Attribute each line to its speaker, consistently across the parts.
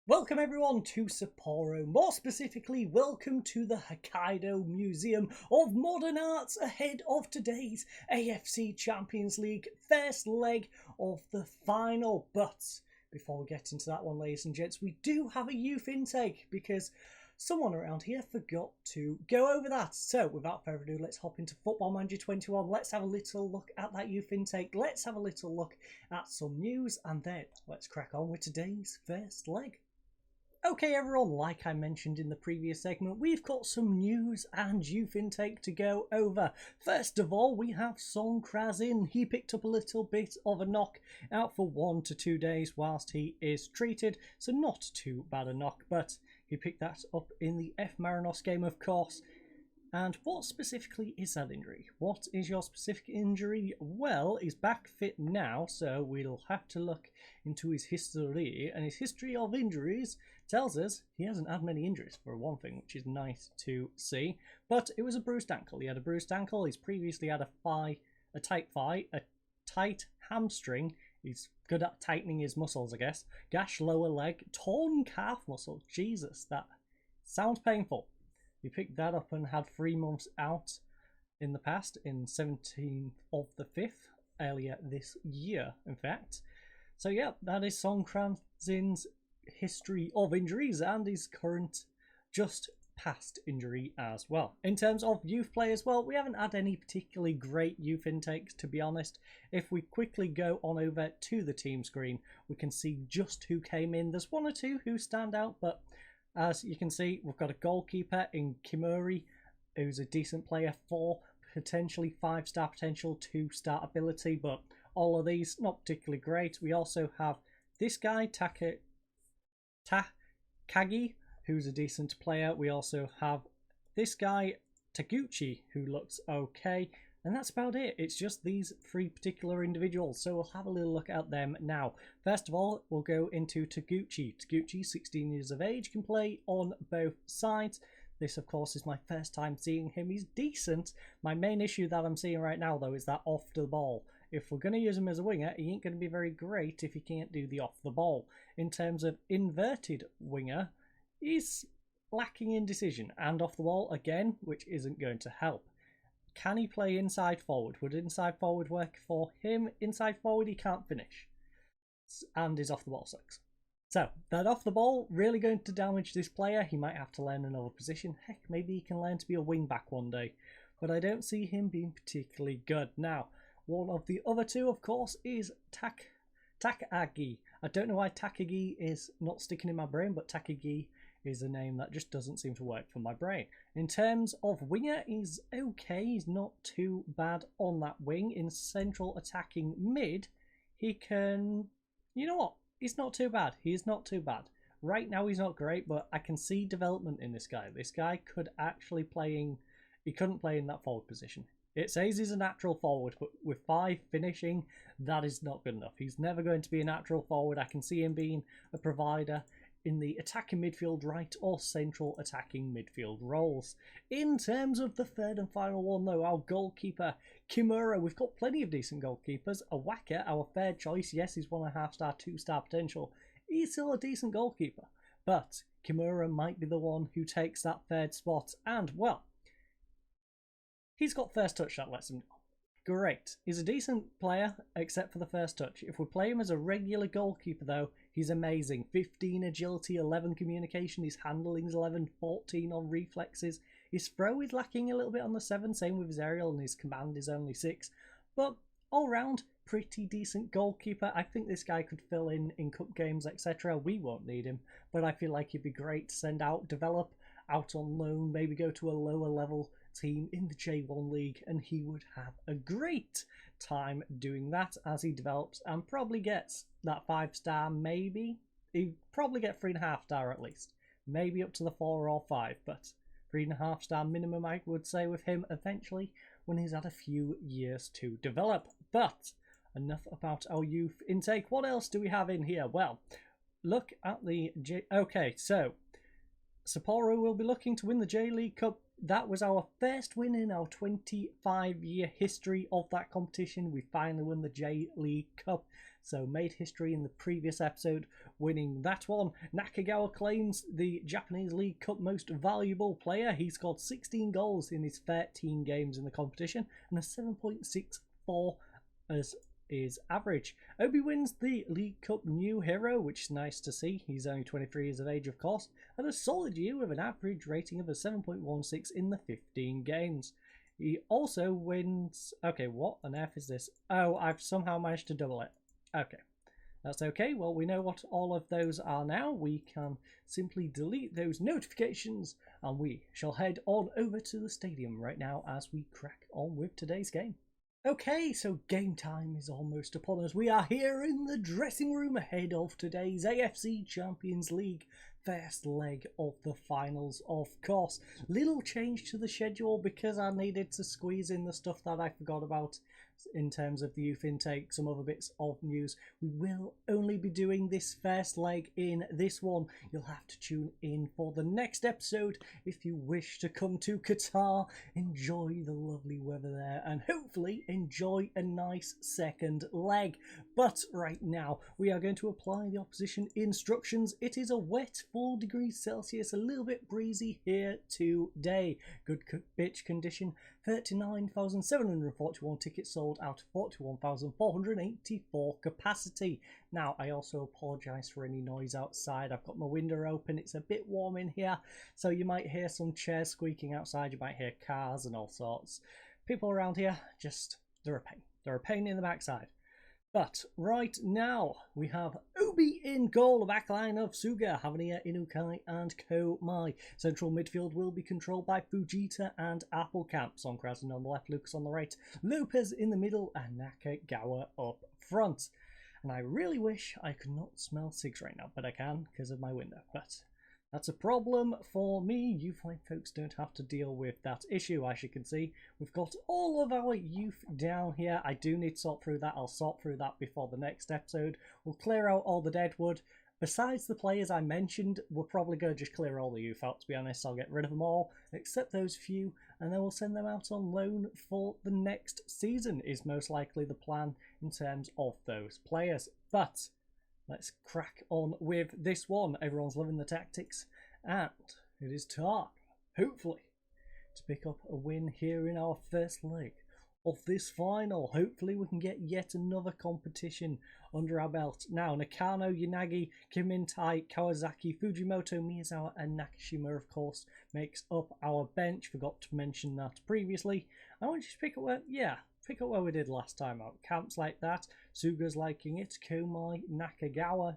Speaker 1: Welcome everyone to Sapporo, more specifically welcome to the Hokkaido Museum of Modern Arts ahead of today's AFC Champions League first leg of the final. But before we get into that one, ladies and gents, we do have a youth intake because someone around here forgot to go over that. So without further ado, let's hop into Football Manager 21. Let's have a little look at that youth intake. Let's have a little look at some news and then let's crack on with today's first leg. Okay everyone, like I mentioned in the previous segment, we've got some news and youth intake to go over. First of all, we have Songkrasin. He picked up a little bit of a knock, out for 1 to 2 days whilst he is treated, so not too bad a knock, but he picked that up in the F Marinos game, of course. And what specifically is that injury? What is your specific injury? Well, he's back fit now, so we'll have to look into his history. And his history of injuries tells us he hasn't had many injuries, for one thing, which is nice to see. But it was a bruised ankle. He had a bruised ankle. He's previously had a tight hamstring. He's good at tightening his muscles, I guess. Gash lower leg, torn calf muscle. Jesus, that sounds painful. He picked that up and had 3 months out in the past, in 17th of the 5th, earlier this year, in fact. So yeah, that is Songkrasin's history of injuries and his current just past injury as well. In terms of youth players, well, we haven't had any particularly great youth intakes, to be honest. If we quickly go on over to the team screen, we can see just who came in. There's 1 or 2 who stand out, but as you can see, we've got a goalkeeper in Kimura, who's a decent player, 4 potentially 5-star potential, 2-star ability, but all of these not particularly great. We also have this guy, Takagi, who's a decent player. We also have this guy, Taguchi, who looks okay. And that's about it. It's just these 3 particular individuals. So we'll have a little look at them now. First of all, we'll go into Taguchi. Taguchi, 16 years of age, can play on both sides. This, of course, is my first time seeing him. He's decent. My main issue that I'm seeing right now, though, is that off the ball. If we're going to use him as a winger, he ain't going to be very great if he can't do the off the ball. In terms of inverted winger, he's lacking in decision. And off the ball, again, which isn't going to help. Can he play inside forward? Would inside forward work for him? Inside forward, he can't finish. And his off the ball sucks. So, that off the ball, really going to damage this player. He might have to learn another position. Heck, maybe he can learn to be a wing back one day. But I don't see him being particularly good. Now, one of the other 2, of course, is Takagi. I don't know why Takagi is not sticking in my brain, but Takagi is a name that just doesn't seem to work for my brain. In terms of winger, he's okay. He's not too bad on that wing. In central attacking mid, he can... You know what? He's not too bad. He is not too bad. Right now he's not great, but I can see development in this guy. This guy could actually he couldn't play in that forward position. It says he's a natural forward, but with 5 finishing, that is not good enough. He's never going to be a natural forward. I can see him being a provider in the attacking midfield right or central attacking midfield roles. In terms of the third and final one, though, our goalkeeper, Kimura. We've got plenty of decent goalkeepers. Awaka, our third choice. Yes, he's 1.5-star, 2-star potential. He's still a decent goalkeeper. But Kimura might be the one who takes that 3rd spot. And, well, he's got first touch that lets him know. Great. He's a decent player, except for the first touch. If we play him as a regular goalkeeper, though, he's amazing. 15 agility, 11 communication. His handling's 11, 14 on reflexes. His throw is lacking a little bit on the 7, same with his aerial, and his command is only 6. But all round, pretty decent goalkeeper. I think this guy could fill in cup games, etc. We won't need him, but I feel like he'd be great to send out, develop, out on loan, maybe go to a lower level team in the J1 league, and he would have a great time doing that as he develops and probably gets that 5-star. Maybe he'd probably get 3.5-star at least, maybe up to the 4 or 5, but 3.5-star minimum I would say with him eventually when he's had a few years to develop. But enough about our youth intake. What else do we have in here? Well, look at the okay, so Sapporo will be looking to win the J League Cup. That was our first win in our 25-year history of that competition. We finally won the J League Cup. so made history in the previous episode, winning that one. Nakagawa claims the Japanese League Cup most valuable player. He scored 16 goals in his 13 games in the competition and a 7.64 as is average. Obi wins the League Cup new hero, which is nice to see. He's only 23 years of age, of course, and a solid year with an average rating of a 7.16 in the 15 games. He also wins... Okay, what on earth is this? Oh, I've somehow managed to double it. Okay, that's okay. Well, we know what all of those are now. We can simply delete those notifications, and we shall head on over to the stadium right now as we crack on with today's game. Okay, so game time is almost upon us. We are here in the dressing room ahead of today's AFC Champions League first leg of the finals, of course. Little change to the schedule because I needed to squeeze in the stuff that I forgot about in terms of the youth intake, some other bits of news. We will only be doing this first leg in this one. You'll have to tune in for the next episode if you wish to come to Qatar, enjoy the lovely weather there, and hopefully enjoy a nice second leg. But right now, we are going to apply the opposition instructions. It is a wet 4 degrees Celsius, a little bit breezy here today. Good pitch condition. 39,741 tickets sold out of 41,484 capacity. Now, I also apologise for any noise outside. I've got my window open. It's a bit warm in here, so you might hear some chairs squeaking outside. You might hear cars and all sorts. People around here, they're a pain. They're a pain in the backside. But right now, we have Obi in goal, a backline of Suga, Havania, Inukai and Komai. Central midfield will be controlled by Fujita and Applecamp. Songkrasin on the left, Lucas on the right, Lopez in the middle and Nakagawa up front. And I really wish I could not smell cigs right now, but I can because of my window. But that's a problem for me. You fine folks don't have to deal with that issue. As you can see, we've got all of our youth down here. I do need to sort through that. I'll sort through that before the next episode. We'll clear out all the deadwood. Besides the players I mentioned, we're probably going to just clear all the youth out, to be honest. I'll get rid of them all, except those few, and then we'll send them out on loan for the next season, is most likely the plan in terms of those players. But let's crack on with this one. Everyone's loving the tactics, and it is time, hopefully, to pick up a win here in our first leg of this final. Hopefully we can get yet another competition under our belt. Now, Nakano, Yanagi, Kimintai, Kawasaki, Fujimoto, Miyazawa and Nakashima, of course, makes up our bench. Forgot to mention that previously. I want you to pick up where we did last time out. Camps like that. Suga's liking it. Komai, Nakagawa,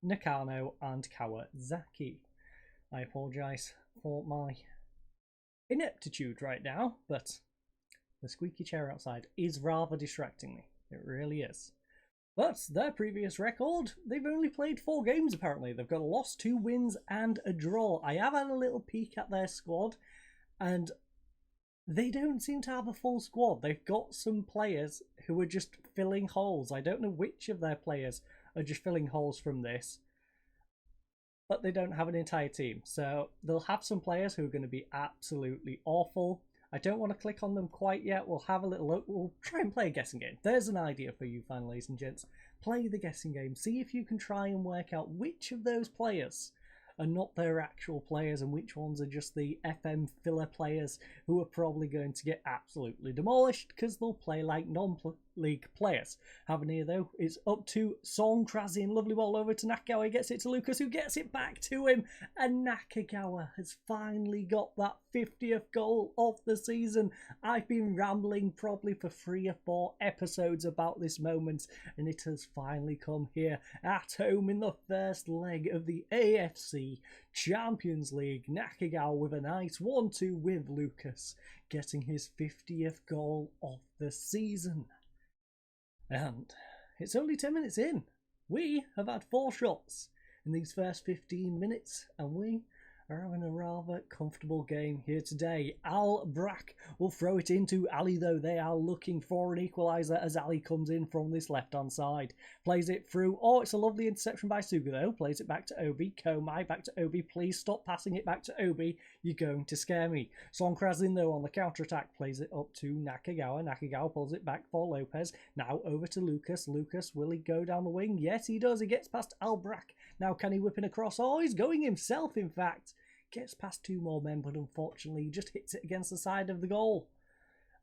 Speaker 1: Nakano and Kawasaki. I apologise for my ineptitude right now, but the squeaky chair outside is rather distracting me. It really is. But their previous record, they've only played 4 games apparently. They've got a loss, 2 wins and a draw. I have had a little peek at their squad, and they don't seem to have a full squad. They've got some players who are just filling holes. I don't know which of their players are just filling holes from this, but they don't have an entire team. So they'll have some players who are going to be absolutely awful. I don't want to click on them quite yet. We'll have a little look. We'll try and play a guessing game. There's an idea for you, fine ladies and gents. Play the guessing game. See if you can try and work out which of those players are not their actual players and which ones are just the FM filler players who are probably going to get absolutely demolished because they'll play like non-league players. Having here though, it's up to Songkrasin. Lovely ball over to Nakagawa. He gets it to Lucas, who gets it back to him, and Nakagawa has finally got that 50th goal of the season. I've been rambling probably for 3 or 4 episodes about this moment, and it has finally come here at home in the first leg of the AFC Champions League. Nakagawa with a nice 1-2 with Lucas, getting his 50th goal of the season. And it's only 10 minutes in. We have had 4 shots in these first 15 minutes, and we are having a rather comfortable game here today. Al-Brak will throw it into Ali, though. They are looking for an equaliser as Ali comes in from this left-hand side. Plays it through. Oh, it's a lovely interception by Suga, though. Plays it back to Obi. Komai back to Obi. Please stop passing it back to Obi. You're going to scare me. Songkrasin, though, on the counter-attack, plays it up to Nakagawa. Nakagawa pulls it back for Lopez. Now over to Lucas. Lucas, will he go down the wing? Yes, he does. He gets past Al-Brak. Now, can he whip in across? Oh, he's going himself, in fact. Gets past two more men, but unfortunately he just hits it against the side of the goal.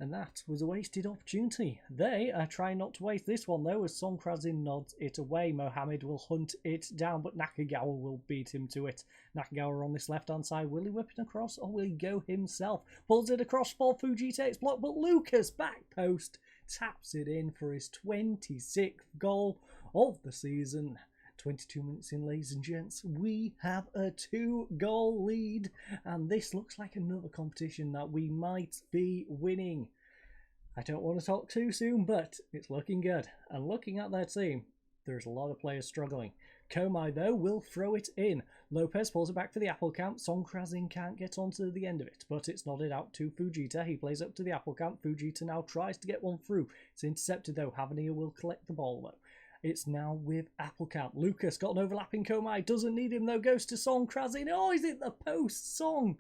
Speaker 1: And that was a wasted opportunity. They are trying not to waste this one, though, as Songkrasin nods it away. Mohammed will hunt it down, but Nakagawa will beat him to it. Nakagawa on this left-hand side. Will he whip it across, or will he go himself? Pulls it across for Fujita. It's blocked, but Lucas, back post, taps it in for his 26th goal of the season. 22 minutes in, ladies and gents, we have a 2-goal lead, and this looks like another competition that we might be winning. I don't want to talk too soon, but it's looking good. And looking at their team, there's a lot of players struggling. Komai, though, will throw it in. Lopez pulls it back for the apple camp. Songkrasin can't get onto the end of it, but it's nodded out to Fujita. He plays up to the apple camp. Fujita now tries to get one through. It's intercepted, though. Havania will collect the ball, though. It's now with Applecamp. Lucas got an overlapping Komai. Doesn't need him, though. Goes to Songkrasin. Oh, he's hit the post. Song,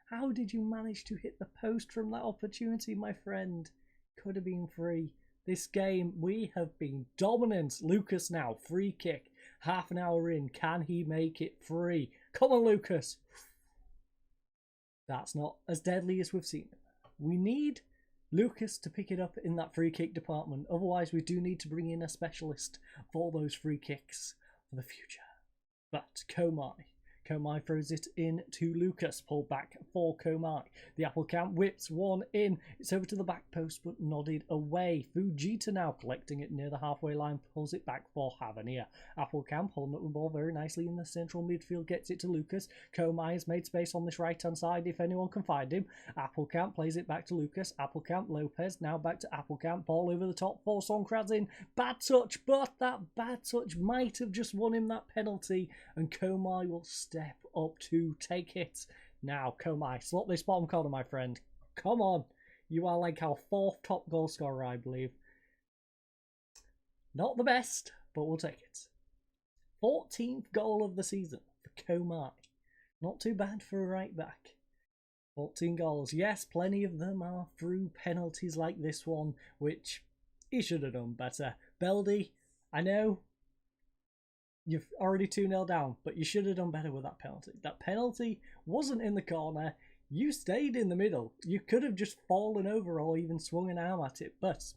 Speaker 1: how did you manage to hit the post from that opportunity, my friend? Could have been free. This game, we have been dominant. Lucas now, free kick. Half an hour in. Can he make it free? Come on, Lucas. That's not as deadly as we've seen. We need Lucas to pick it up in that free kick department. Otherwise, we do need to bring in a specialist for those free kicks for the future. But Komai throws it in to Lucas. Pull back for Komai. The apple camp whips one in. It's over to the back post, but nodded away. Fujita now collecting it near the halfway line. Pulls it back for Havania. Apple camp holding up the ball very nicely in the central midfield. Gets it to Lucas. Komai has made space on this right-hand side if anyone can find him. Apple camp plays it back to Lucas. Apple camp, Lopez. Now back to Apple camp. Ball over the top for Songkrasin. Bad touch, but that bad touch might have just won him that penalty. And Komai will step up to take it. Now, Komai, slot this bottom corner, my friend. Come on. You are like our 4th top goal scorer, I believe. Not the best, but we'll take it. 14th goal of the season for Komai. Not too bad for a right back. 14 goals. Yes, plenty of them are through penalties like this one, which he should have done better. Beldy, I know you've already 2-0 down, but you should have done better with that penalty. That penalty wasn't in the corner. You stayed in the middle. You could have just fallen over or even swung an arm at it, but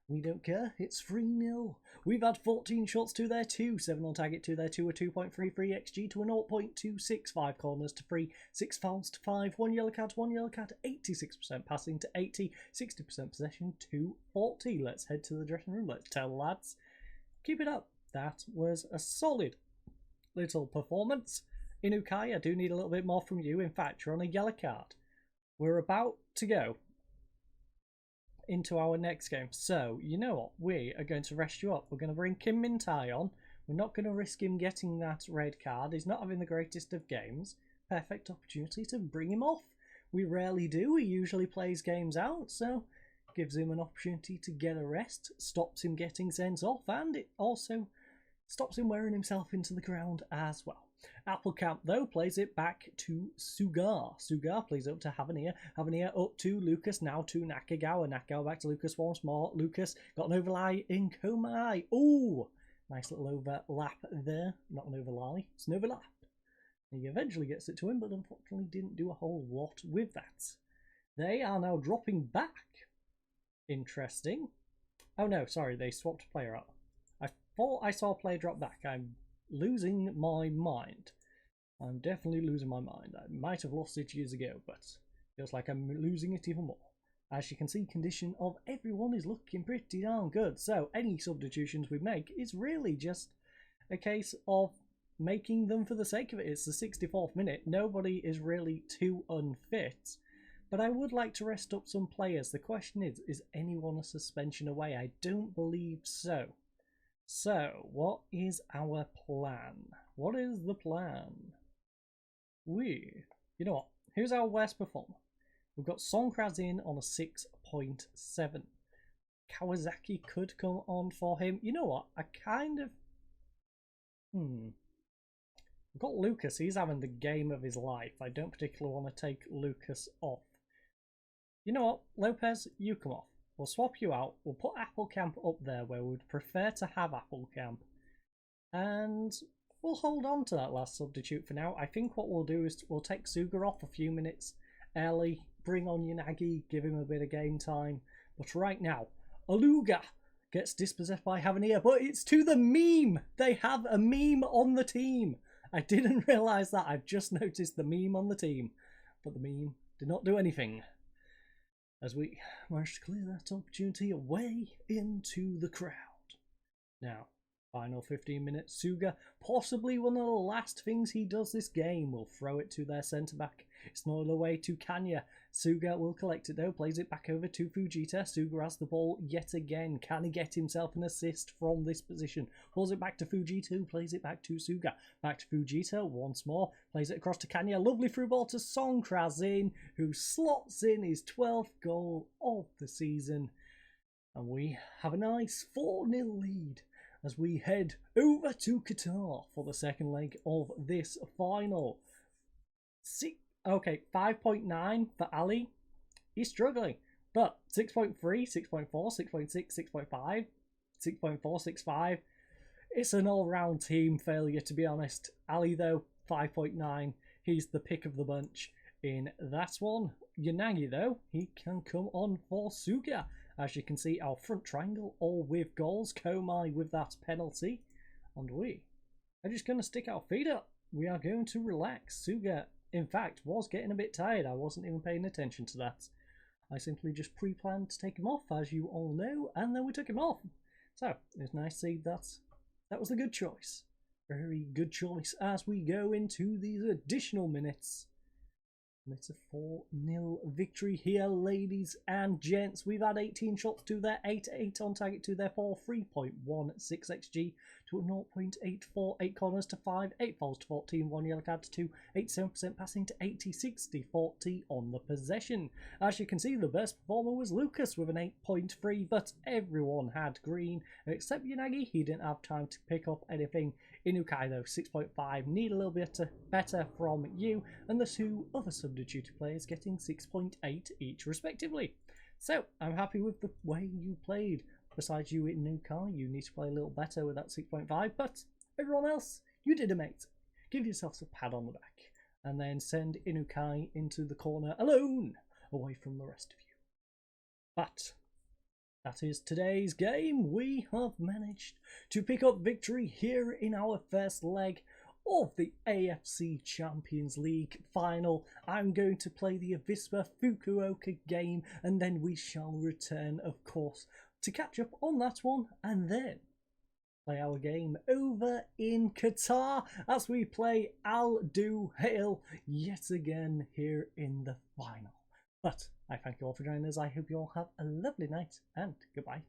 Speaker 1: we don't care. It's 3-0. We've had 14 shots to their 2, 7 on target to their 2, a 2.33 XG to a 0.265 corners to 3, 6 fouls to 5, 1 yellow card, 86% passing to 80, 60% possession to 40. Let's head to the dressing room. Let's tell the lads, keep it up. That was a solid little performance. Inukai, I do need a little bit more from you. In fact, you're on a yellow card. We're about to go into our next game. So, you know what? We are going to rest you up. We're going to bring Kim Min-tae on. We're not going to risk him getting that red card. He's not having the greatest of games. Perfect opportunity to bring him off. We rarely do. He usually plays games out, so gives him an opportunity to get a rest. Stops him getting sent off, and it also stops him wearing himself into the ground as well. Applecamp, though, plays it back to Sugar. Sugar plays up to Havania. Havania up to Lucas, now to Nakagawa. Nakagawa back to Lucas once more. Lucas got an overlay in Komai. Ooh, nice little overlap there. Not an overlay, it's an overlap. He eventually gets it to him, but unfortunately didn't do a whole lot with that. They are now dropping back. Interesting. Oh no, sorry, they swapped a player out. I thought I saw a player drop back. I'm losing my mind. I'm definitely losing my mind. I might have lost it years ago, but feels like I'm losing it even more. As you can see, condition of everyone is looking pretty darn good. So any substitutions we make is really just a case of making them for the sake of it. It's the 64th minute. Nobody is really too unfit. But I would like to rest up some players. The question is anyone a suspension away? I don't believe so. So, what is our plan? What is the plan? You know what? Who's our worst performer? We've got Songkrasin on a 6.7. Kawasaki could come on for him. You know what? I kind of... We've got Lucas. He's having the game of his life. I don't particularly want to take Lucas off. You know what? Lopez, you come off. We'll swap you out. We'll put Applecamp up there where we'd prefer to have Applecamp. And we'll hold on to that last substitute for now. I think what we'll do is we'll take Suga off a few minutes early, bring on Yanagi, give him a bit of game time. But right now, Aluga gets dispossessed by Havanir, but it's to the meme! They have a meme on the team! I didn't realise that. I've just noticed the meme on the team. But the meme did not do anything, as we managed to clear that opportunity away into the crowd. Now, final 15 minutes, Suga, possibly one of the last things he does this game, will throw it to their centre-back. It's not away to Kanya. Suga will collect it though, plays it back over to Fujita. Suga has the ball yet again. Can he get himself an assist from this position? Pulls it back to Fujita, who plays it back to Suga. Back to Fujita once more. Plays it across to Kanya. Lovely through ball to Songkrasin, who slots in his 12th goal of the season. And we have a nice 4-0 lead as we head over to Qatar for the second leg of this final. 5.9 for Ali. He's struggling. But 6.3, 6.4, 6.6, 6.5, 6.4, 6.5. It's an all-round team failure, to be honest. Ali, though, 5.9. He's the pick of the bunch in that one. Yanagi, though, he can come on for Suga. As you can see, our front triangle all with goals. Komai with that penalty. And we are just going to stick our feet up. We are going to relax. Suga, in fact, was getting a bit tired. I wasn't even paying attention to that. I simply just pre-planned to take him off, as you all know, and then we took him off. So, it's nice to see that was a good choice. Very good choice as we go into these additional minutes. It's a 4-0 victory here, ladies and gents. We've had 18 shots to their 8 on target to their 4, 3.16 XG to a 0.84, 8 corners to 5, 8 fouls to 14, 1 yellow card to 2, 87% passing to 80, 60, 40 on the possession. As you can see, the best performer was Lucas with an 8.3, but everyone had green except Yanagi. He didn't have time to pick up anything. In Hokkaido, 6.5, need a little bit better from you, and the two other substitute players getting 6.8 each respectively. So, I'm happy with the way you played. Besides you in Nukai, you need to play a little better with that 6.5, but everyone else, you did amazing. Give yourselves a pat on the back, and then send Inukai into the corner alone, away from the rest of you. But that is today's game. We have managed to pick up victory here in our first leg of the AFC Champions League final. I'm going to play the Avispa Fukuoka game, and then we shall return, of course, to catch up on that one, and then play our game over in Qatar as we play Al-Duhail yet again here in the final. But I thank you all for joining us. I hope you all have a lovely night, and goodbye.